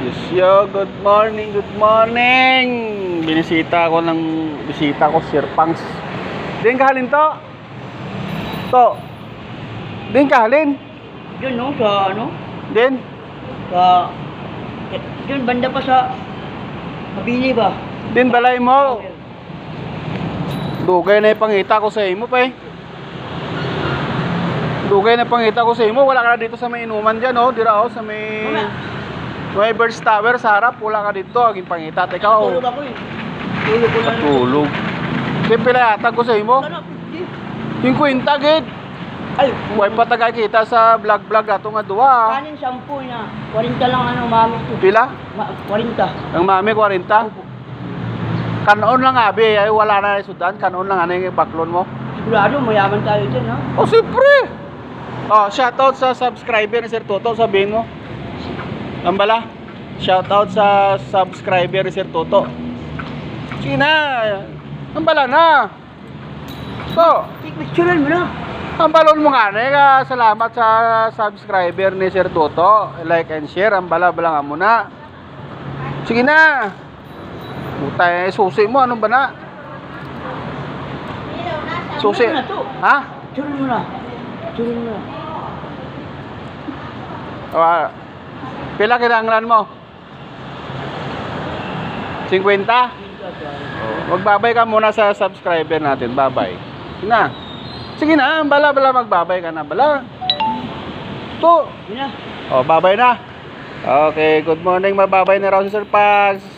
Yo, good morning, good morning. Bisita ko Sir Pangs. Din kahalin to? To. Din kahalin? Yun no, sa ano? Din? Sa... Yun, banda pa sa... Mabili ba? Din balay mo. Dugay na ipangita ko sa imo pa eh. Dugay na ipangita ko sa imo. Wala ka na dito sa may inuman dyan oh. Dira oh, sa may... May Birds Tower sa harap. Wala ka dito. Aging pangita. Teka oh. Tulog ako eh. Tulog ko na. Tulog. Di pilayatan ko sa imo. Ano? 50 gid. Ay, Huwag pa tagay kita sa vlog ato nga duwa. kanin 10 na. 40 lang ano, mami ko. Pila? 40. Ang mami 40. Kanon lang abi, ay wala na sudan. Kanon lang ano yung baklon mo. Sigurado, mayaman tayo dyan ha. Oh, siyempre. Oh, shoutout sa subscriber ni Sir Toto, sabihin mo. Ambala. Shoutout sa subscriber ni Sir Toto. Sige na. Ambala na. So, Picturean mo na. ang balon mo nga na, salamat sa subscriber ni Sir Toto. Like and share, ang bala-bala nga muna. Sige na. Butay, susi mo, anong ba na? Susi. Picturean mo na to. Ha? Picturean mo na. Picturean mo na. Pila kinanglan mo? 50? Magbabay ka muna sa subscriber natin, babay. Sige na. Sige na, bala-bala magbabay ka na, bala. To. Yun na. Oh, babay na. Okay, good morning, mababay na raw si Sir Pags.